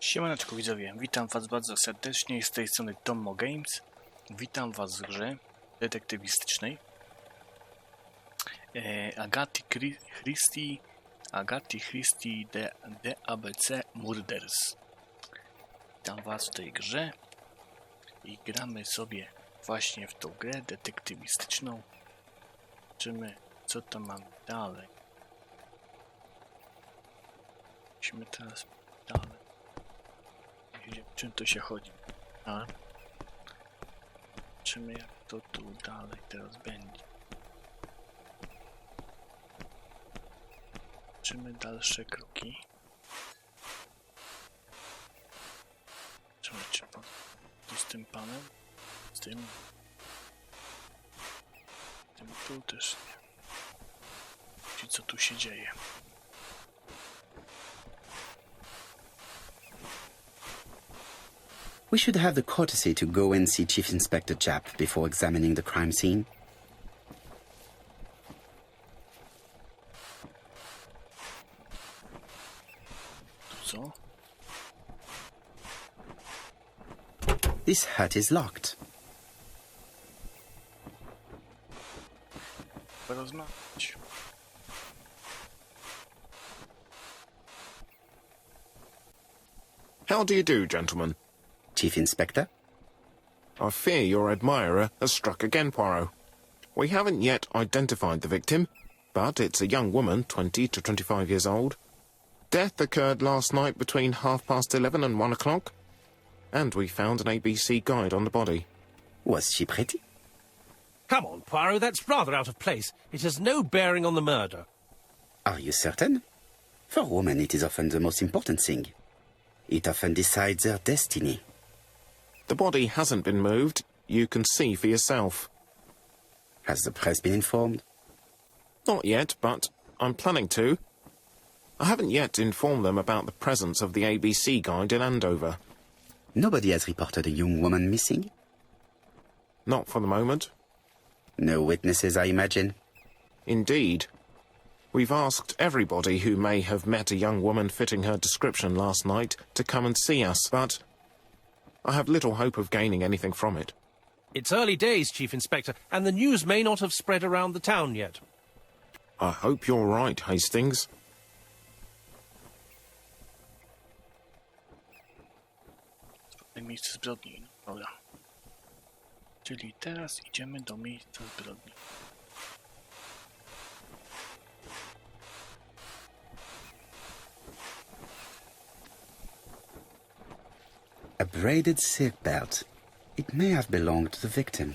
Siemaneczko widzowie, witam was bardzo serdecznie, z tej strony TommoGames. Witam was w grze detektywistycznej Agaty Christie The ABC Murders. Witam was w tej grze i gramy sobie właśnie w tą grę detektywistyczną. Zobaczymy, co tam mamy dalej. Musimy teraz dalej. Czym to się chodzi? A? Zobaczymy, jak to tu dalej teraz będzie. Zobaczymy dalsze kroki. Zobaczymy, czy pan tu z tym panem? Z tym tu też nie. Czyli co tu się dzieje? We should have the courtesy to go and see Chief Inspector Japp before examining the crime scene. Co? This hut is locked. Porozmawiać. How do you do, gentlemen? Chief Inspector? I fear your admirer has struck again, Poirot. We haven't yet identified the victim, but it's a young woman, 20 to 25 years old. Death occurred last night between 11:30 and 1 o'clock, and we found an ABC guide on the body. Was she pretty? Come on, Poirot, that's rather out of place. It has no bearing on the murder. Are you certain? For women, it is often the most important thing. It often decides their destiny. The body hasn't been moved. You can see for yourself. Has the press been informed? Not yet, but I'm planning to. I haven't yet informed them about the presence of the ABC guide in Andover. Nobody has reported a young woman missing? Not for the moment. No witnesses, I imagine. Indeed. We've asked everybody who may have met a young woman fitting her description last night to come and see us, but I have little hope of gaining anything from it. It's early days, Chief Inspector, and the news may not have spread around the town yet. I hope you're right, Hastings. Miejsce zbrodni. Dobra. Czyli teraz idziemy do miejsca zbrodni. A braided silk belt. It may have belonged to the victim.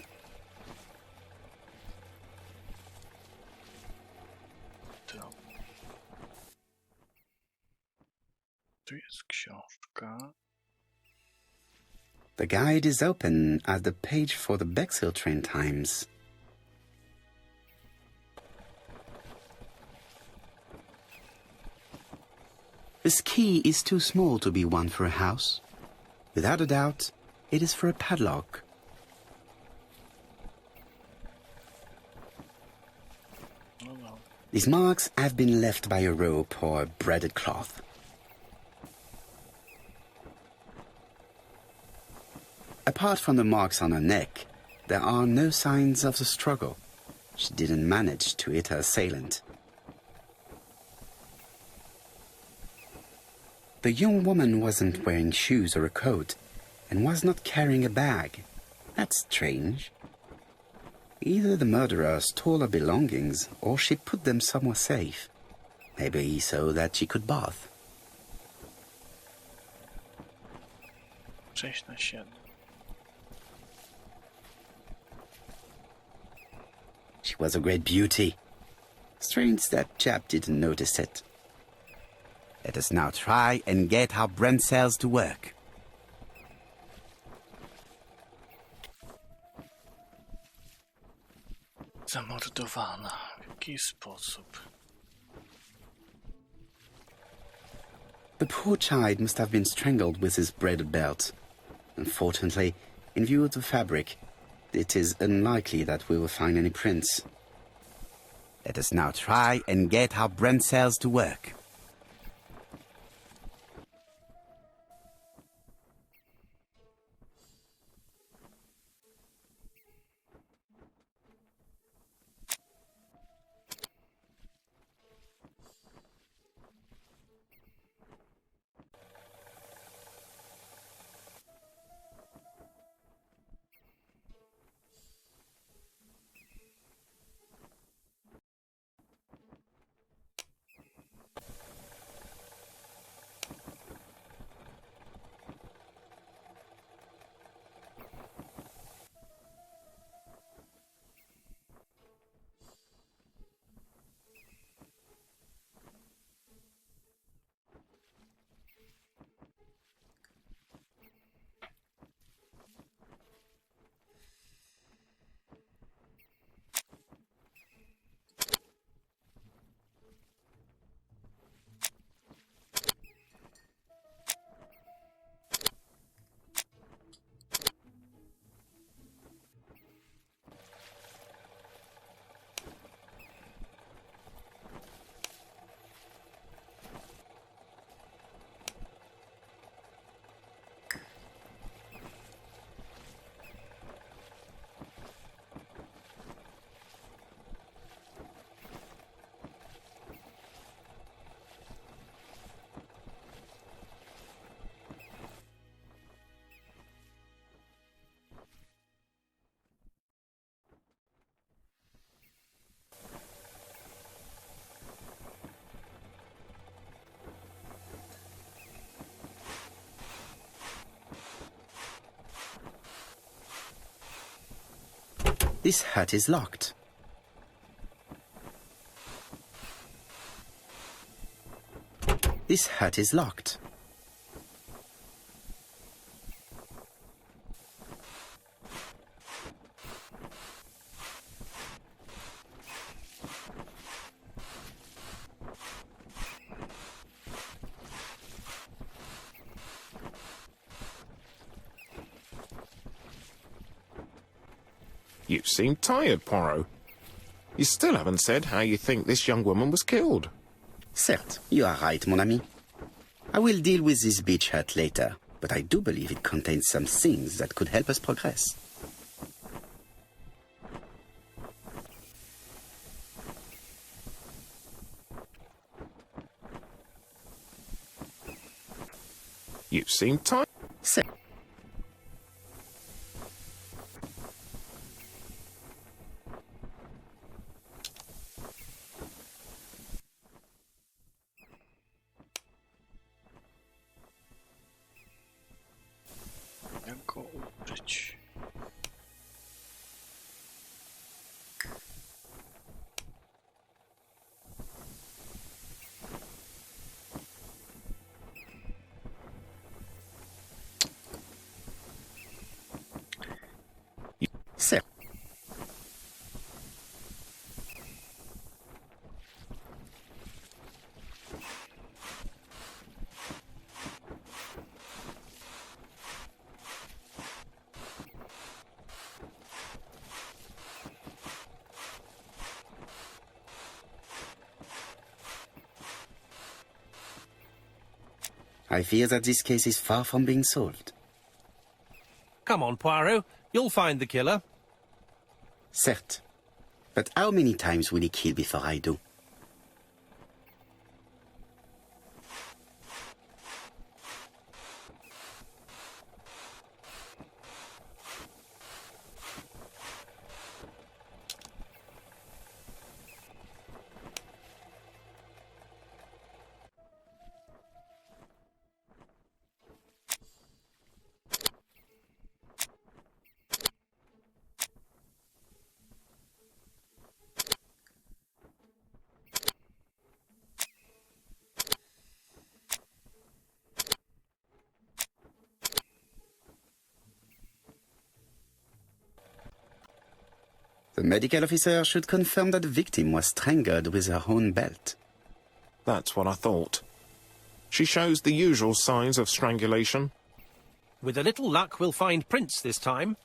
Tu jest książka. The guide is open at the page for the Bexhill train times. This key is too small to be one for a house. Without a doubt, it is for a padlock. Oh well. These marks have been left by a rope or a braided cloth. Apart from the marks on her neck, there are no signs of the struggle. She didn't manage to hit her assailant. The young woman wasn't wearing shoes or a coat, and was not carrying a bag. That's strange. Either the murderer stole her belongings, or she put them somewhere safe. Maybe so that she could bath. 6/7. She was a great beauty. Strange that Japp didn't notice it. Let us now try and get our brain cells to work. Zamordowana. W jaki sposób? The poor child must have been strangled with his braided belt. Unfortunately, in view of the fabric, it is unlikely that we will find any prints. Let us now try and get our brain cells to work. This hut is locked. This hut is locked. You seem tired, Poirot. You still haven't said how you think this young woman was killed. Certes, you are right, mon ami. I will deal with this beach hut later, but I do believe it contains some things that could help us progress. You seem tired. Jako użyć. Certes. I fear that this case is far from being solved. Come on, Poirot. You'll find the killer. Certes. But how many times will he kill before I do? The medical officer should confirm that the victim was strangled with her own belt. That's what I thought. She shows the usual signs of strangulation. With a little luck, we'll find prints this time.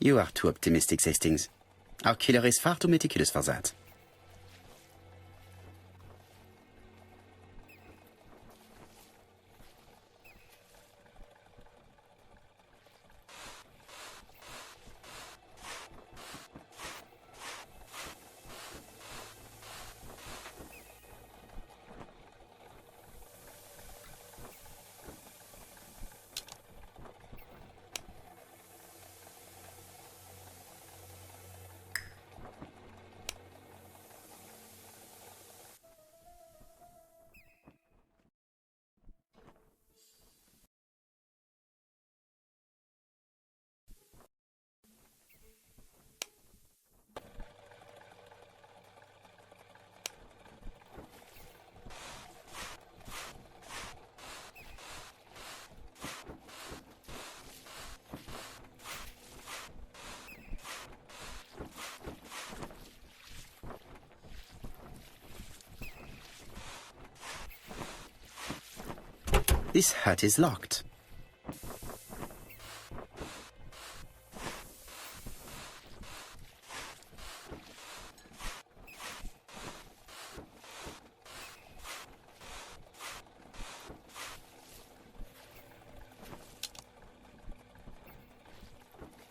You are too optimistic, Hastings. Our killer is far too meticulous for that. This hut is locked.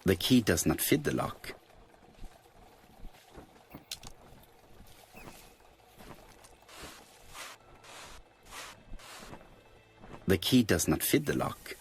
The key does not fit the lock. The key does not fit the lock.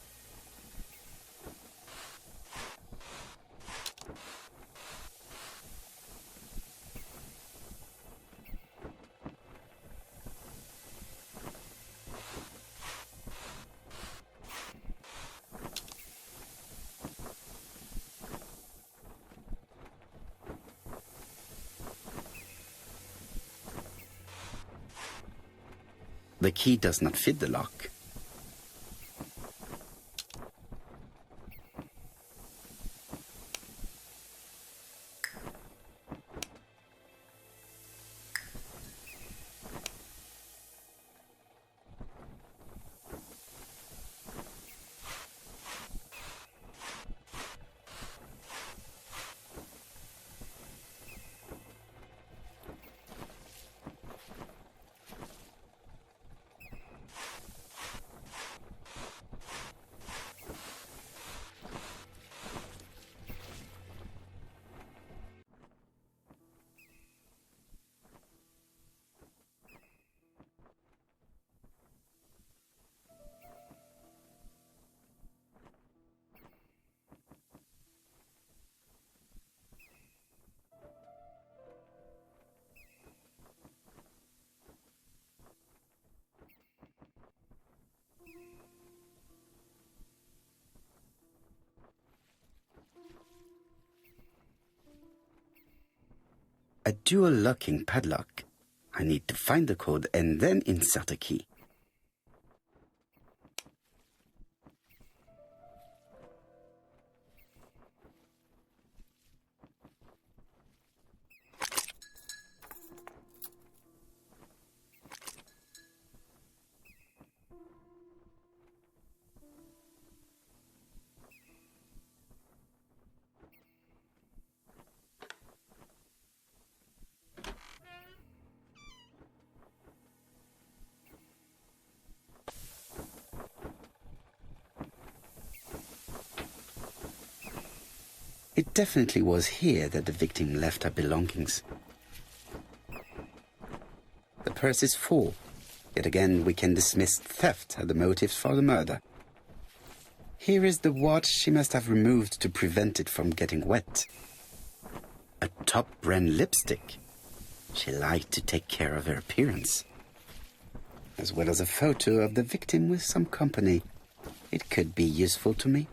The key does not fit the lock. A dual locking padlock. I need to find the code and then insert a key. It definitely was here that the victim left her belongings. The purse is full. Yet again, we can dismiss theft as the motive for the murder. Here is the watch she must have removed to prevent it from getting wet. A top-brand lipstick. She liked to take care of her appearance. As well as a photo of the victim with some company. It could be useful to me.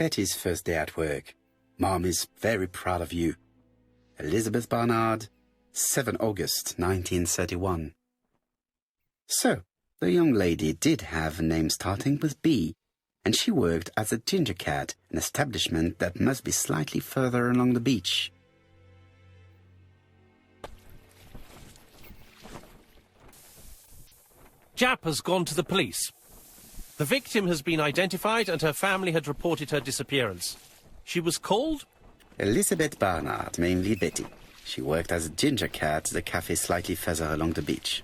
Betty's first day at work. Mom is very proud of you. Elizabeth Barnard, 7 August 1931. So, the young lady did have a name starting with B, and she worked as a ginger cat, an establishment that must be slightly further along the beach. Jap has gone to the police. The victim has been identified and her family had reported her disappearance. She was called? Elizabeth Barnard, mainly Betty. She worked as a ginger cat at the cafe slightly further along the beach.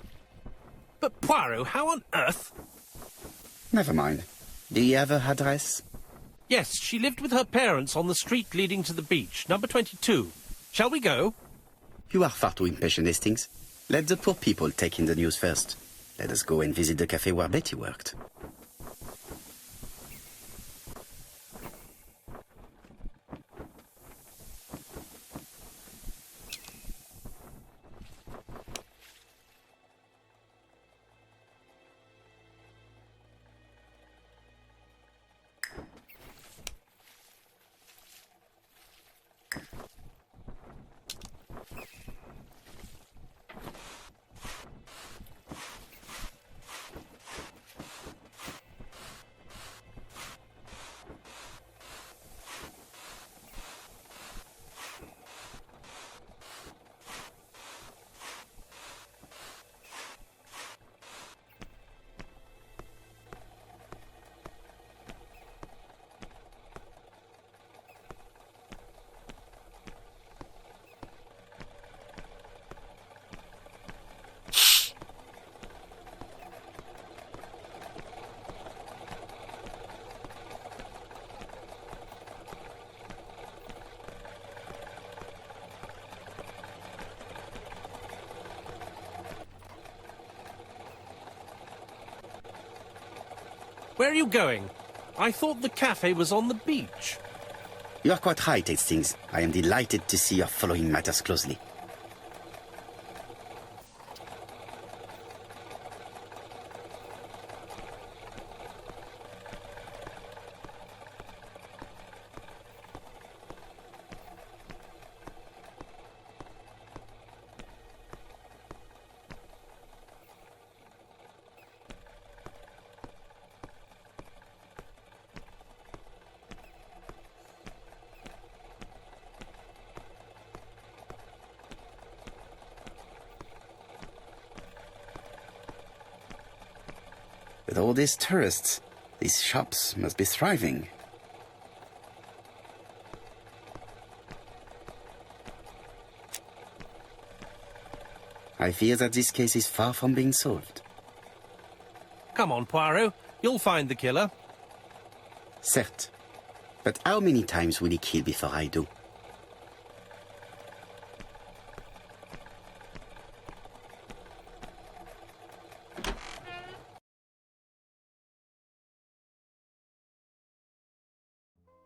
But Poirot, how on earth? Never mind. Do you have her address? Yes, she lived with her parents on the street leading to the beach, number 22. Shall we go? You are far too impatient, Hastings. Let the poor people take in the news first. Let us go and visit the cafe where Betty worked. Where are you going? I thought the cafe was on the beach. You are quite right, Hastings. I am delighted to see you are following matters closely. With all these tourists, these shops must be thriving. I fear that this case is far from being solved. Come on, Poirot. You'll find the killer. Certes. But how many times will he kill before I do?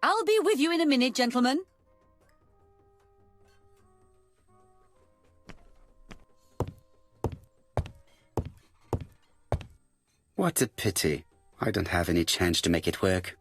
I'll be with you in a minute, gentlemen. What a pity. I don't have any change to make it work.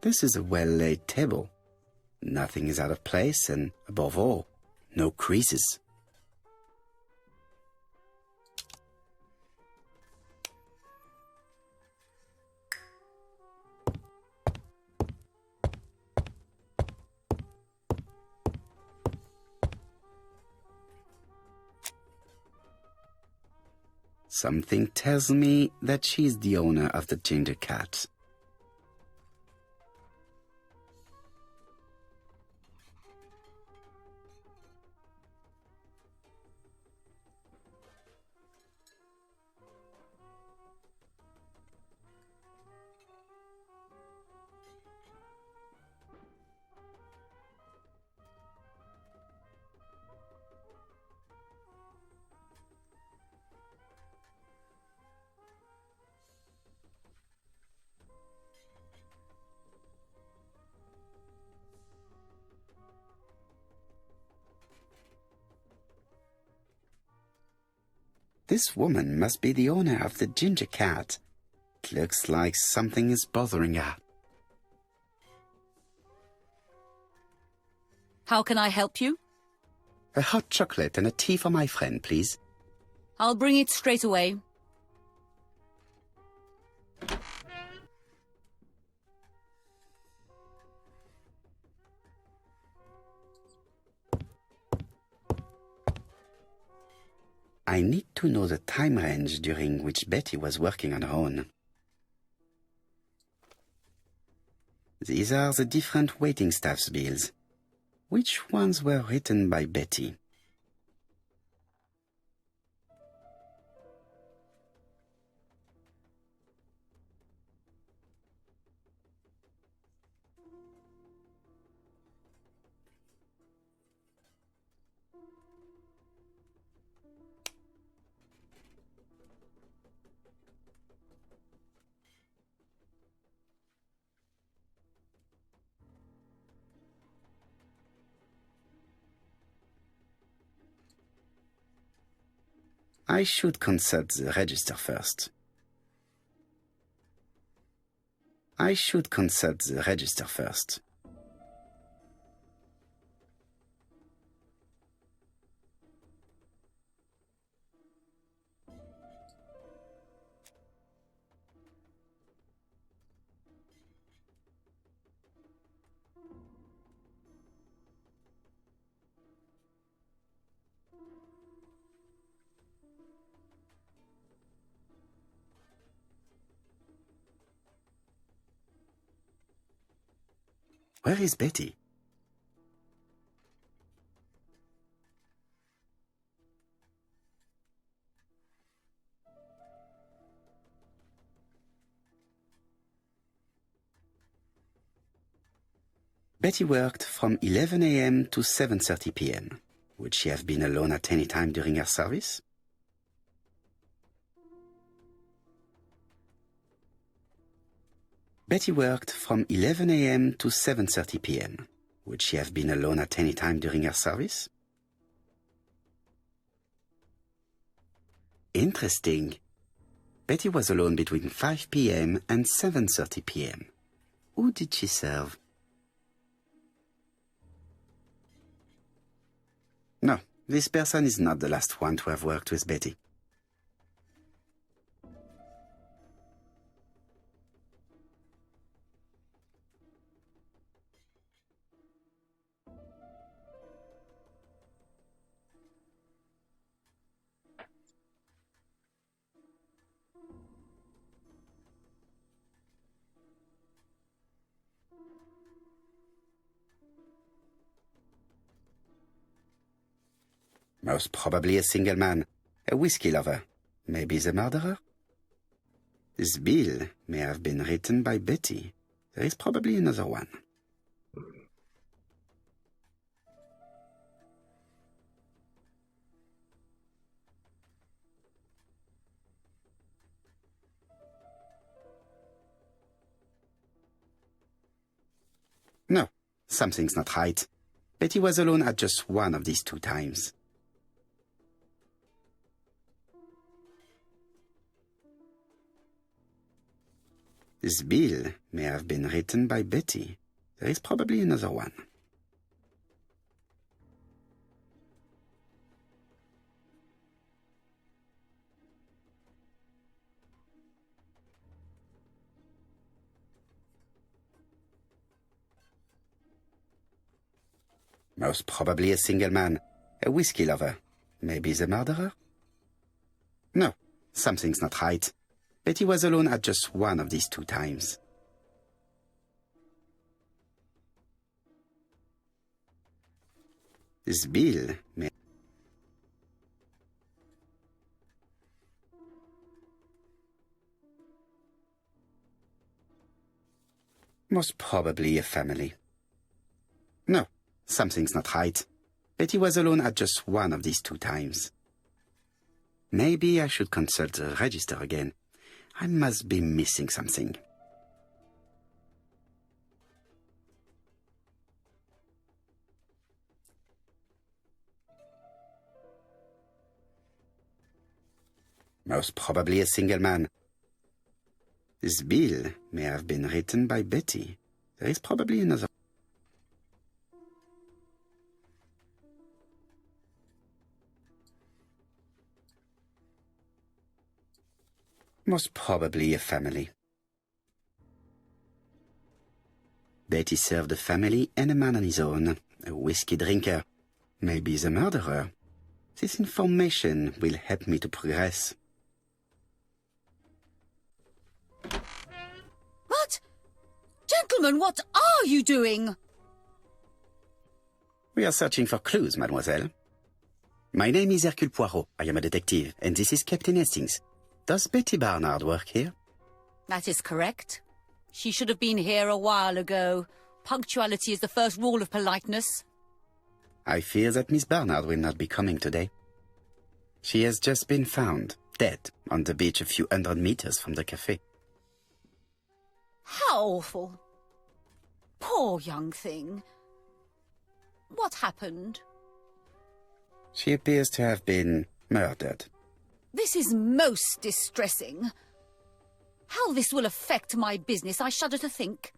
This is a well-laid table. Nothing is out of place and, above all, no creases. Something tells me that she's the owner of the ginger cat. This woman must be the owner of the ginger cat. It looks like something is bothering her. How can I help you? A hot chocolate and a tea for my friend, please. I'll bring it straight away. I need to know the time range during which Betty was working on her own. These are the different waiting staff's bills. Which ones were written by Betty? I should consult the register first. Where is Betty? Betty worked from 11 a.m. to 7:30 p.m. Would she have been alone at any time during her service? Betty worked from 11 a.m. to 7:30 p.m. Would she have been alone at any time during her service? Interesting. Betty was alone between 5 p.m. and 7:30 p.m. Who did she serve? No, this person is not the last one to have worked with Betty. Most probably a single man, a whiskey lover, maybe the murderer. This bill may have been written by Betty. There is probably another one. No, something's not right. Betty was alone at just one of these 2 times. This bill may have been written by Betty. There is probably another one. Most probably a single man, a whiskey lover, maybe the murderer. No, something's not right. Betty was alone at just one of these 2 times. This bill may... Most probably a family. No, something's not right. Betty was alone at just one of these 2 times. Maybe I should consult the register again. I must be missing something. Most probably a single man. This bill may have been written by Betty. There is probably another. Most probably a family. Betty served a family and a man on his own, a whiskey drinker, maybe the murderer. This information will help me to progress. What? Gentlemen, what are you doing? We are searching for clues, mademoiselle. My name is Hercule Poirot. I am a detective, and this is Captain Hastings. Does Betty Barnard work here? That is correct. She should have been here a while ago. Punctuality is the first rule of politeness. I fear that Miss Barnard will not be coming today. She has just been found, dead, on the beach a few 100 meters from the cafe. How awful. Poor young thing. What happened? She appears to have been murdered. This is most distressing. How this will affect my business, I shudder to think.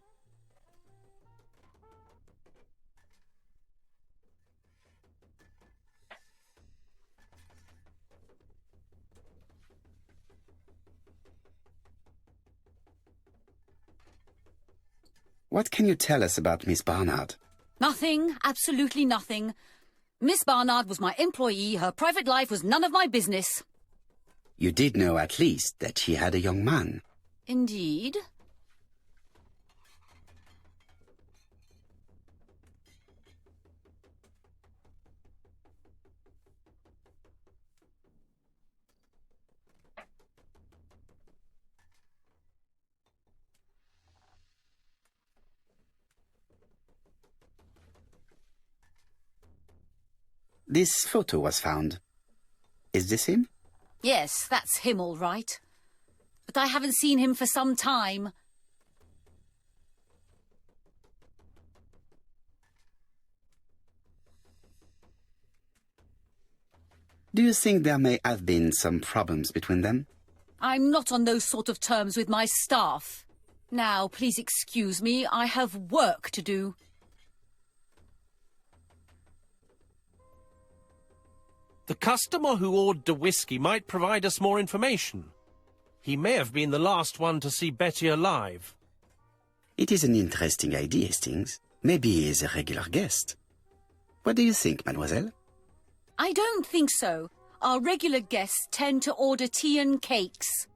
What can you tell us about Miss Barnard? Nothing, absolutely nothing. Miss Barnard was my employee. Her private life was none of my business. You did know at least that she had a young man. Indeed. This photo was found. Is this him? Yes, that's him all right. But I haven't seen him for some time. Do you think there may have been some problems between them? I'm not on those sort of terms with my staff. Now, please excuse me, I have work to do. The customer who ordered the whiskey might provide us more information. He may have been the last one to see Betty alive. It is an interesting idea, Hastings. Maybe he is a regular guest. What do you think, mademoiselle? I don't think so. Our regular guests tend to order tea and cakes.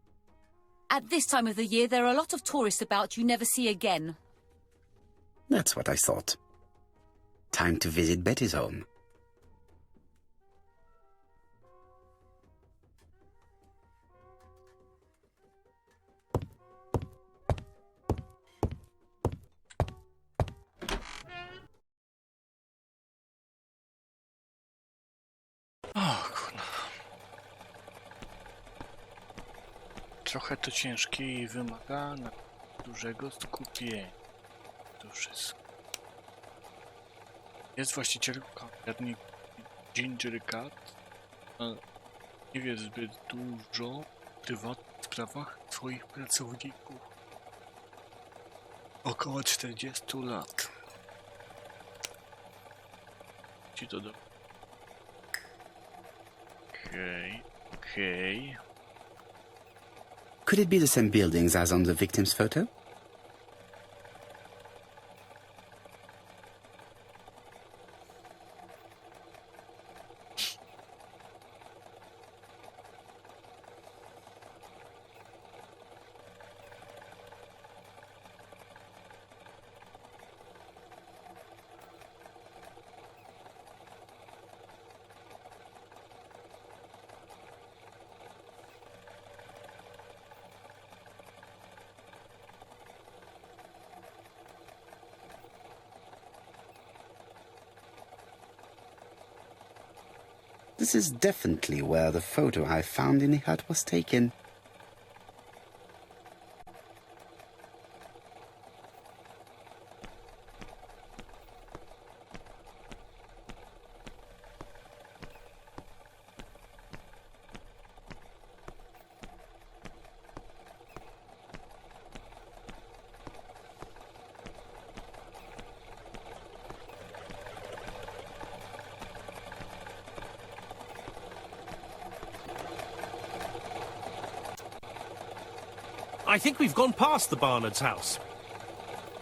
At this time of the year, there are a lot of tourists about you never see again. That's what I thought. Time to visit Betty's home. O kurna. Trochę to ciężkie i wymaga dużego skupienia. To wszystko. Jest właścicielką kawiarni Ginger Cat. Nie wie zbyt dużo w prywatnych sprawach swoich pracowników. Około 40 lat. Ci to do... Okej. Could it be the same buildings as on the victim's photo? This is definitely where the photo I found in the hut was taken. I think we've gone past the Barnard's house.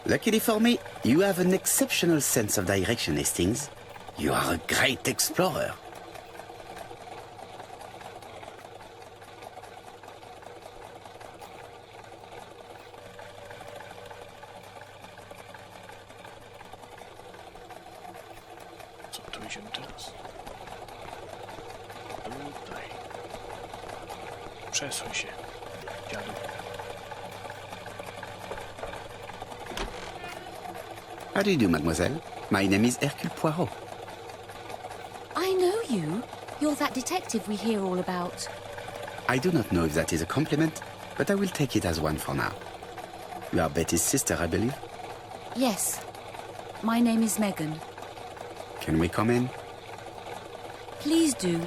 Luckily for me, you have an exceptional sense of direction, Hastings. You are a great explorer. Co tu idziemy teraz? Tutaj. Przesuń się, dziadu. How do you do, mademoiselle? My name is Hercule Poirot. I know you. You're that detective we hear all about. I do not know if that is a compliment, but I will take it as one for now. You are Betty's sister, I believe? Yes. My name is Megan. Can we come in? Please do.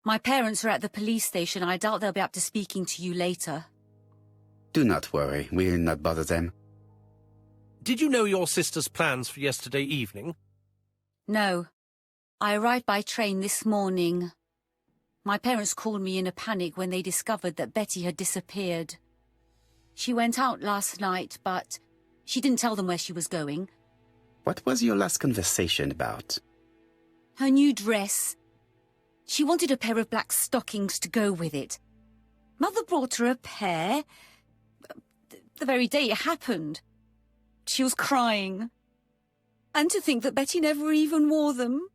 My parents are at the police station. I doubt they'll be up to speaking to you later. Do not worry, we will not bother them. Did you know your sister's plans for yesterday evening? No. I arrived by train this morning. My parents called me in a panic when they discovered that Betty had disappeared. She went out last night, but she didn't tell them where she was going. What was your last conversation about? Her new dress. She wanted a pair of black stockings to go with it. Mother brought her a pair. The very day it happened. She was crying. And to think that Betty never even wore them.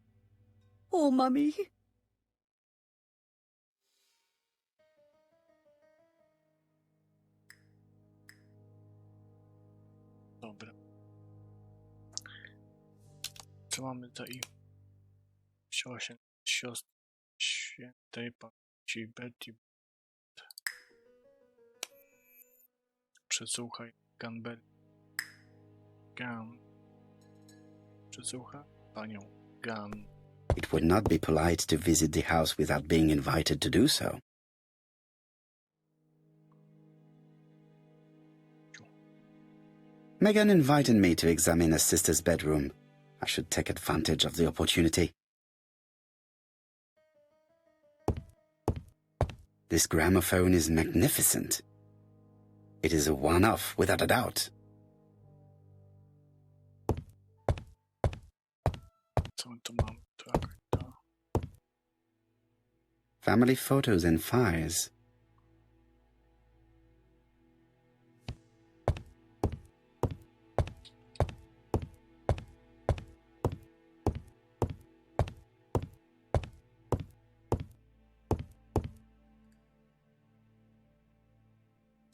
Poor Mummy. Dobra. Co mamy tutaj? Wzięła się siostry świętej pamięci Betty. Przesłuchaj Gunberry. Gun. Przesłuchaj panią Gun. It would not be polite to visit the house without being invited to do so. Megan invited me to examine her sister's bedroom. I should take advantage of the opportunity. This gramophone is magnificent. It is a one-off, without a doubt. Co my tu mamy? Tak, to. Family photos and files.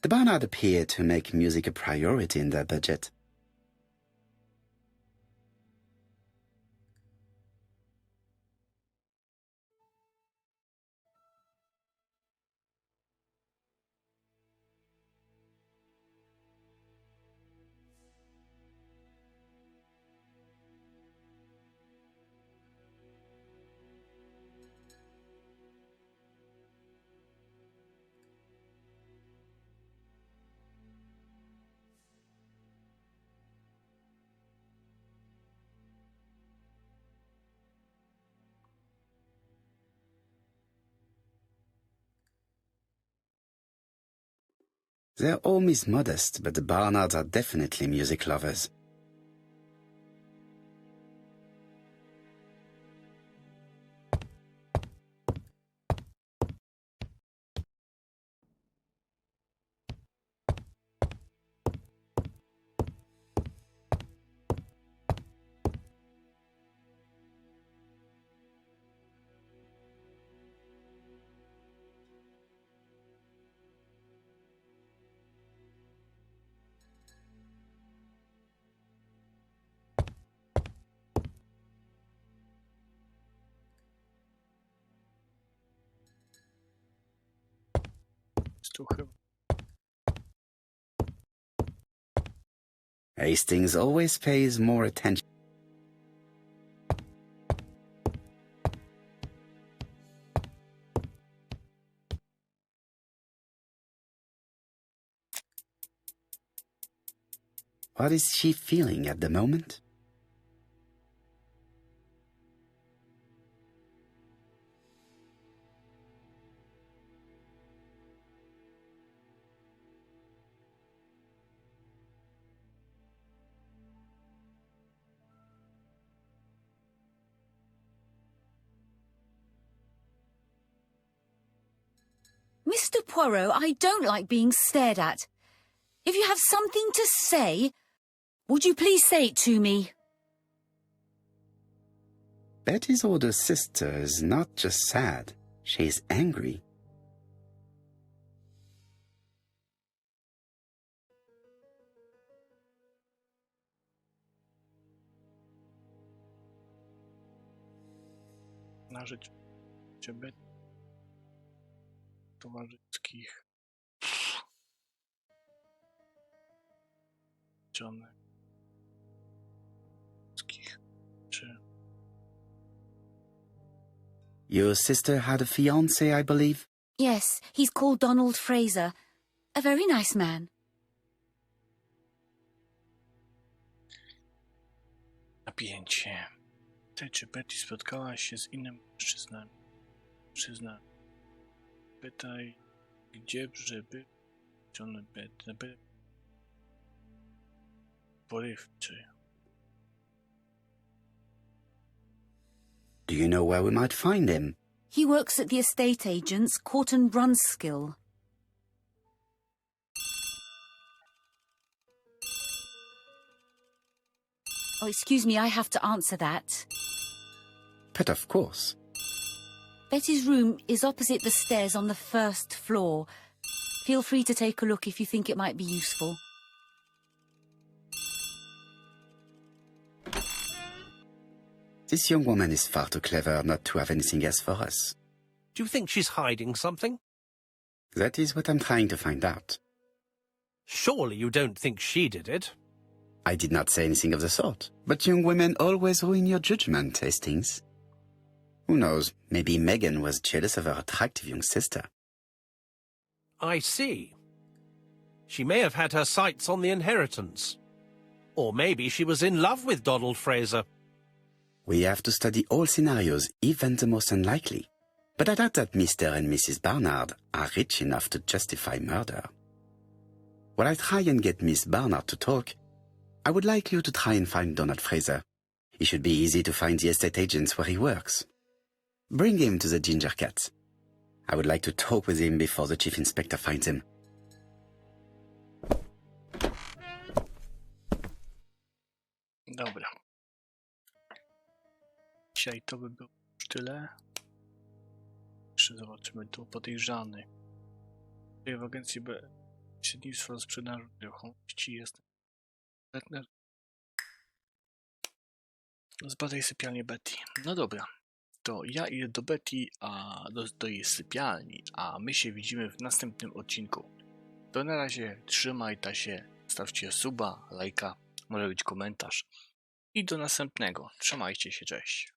The Barnard appear to make music a priority in their budget. They're all Miss Modest, but the Barnards are definitely music lovers. Tu chyba. Hastings always pays more attention. What is she feeling at the moment? Mr. Poirot, I don't like being stared at. If you have something to say, would you please say it to me? Betty's older sister is not just sad, she's angry. Na życie ciebie towarzyskich żonek czy Your sister had a fiancé, I believe? Yes, he's called Donald Fraser. A very nice man. napięcie. Czy Betty spotkała się z innym mężczyzną? Pytaj, gdzie żeby John Betty porywczy. Do you know where we might find him? He works at the estate agent's, Court and Brunskill. Oh, excuse me, I have to answer that. But of course. Betty's room is opposite the stairs on the first floor. Feel free to take a look if you think it might be useful. This young woman is far too clever not to have anything else for us. Do you think she's hiding something? That is what I'm trying to find out. Surely you don't think she did it? I did not say anything of the sort, but young women always ruin your judgment, Hastings. Who knows, maybe Megan was jealous of her attractive young sister. I see. She may have had her sights on the inheritance. Or maybe she was in love with Donald Fraser. We have to study all scenarios, even the most unlikely. But I doubt that Mr. and Mrs. Barnard are rich enough to justify murder. While I try and get Miss Barnard to talk, I would like you to try and find Donald Fraser. It should be easy to find the estate agents where he works. Bring him to the Ginger Cat. I would like to talk with him before the Chief Inspector finds him. Dobra. Dzisiaj to by było już tyle. Jeszcze zobaczymy tu podejrzany. Tutaj w agencji Śledztwa sprzedaży nieruchomości jest Zbadaj sypialnię Betty. No dobra. To ja idę do Betty, do jej sypialni, a my się widzimy w następnym odcinku. To na razie, trzymajcie się, stawcie suba, lajka, może być komentarz. I do następnego. Trzymajcie się, cześć.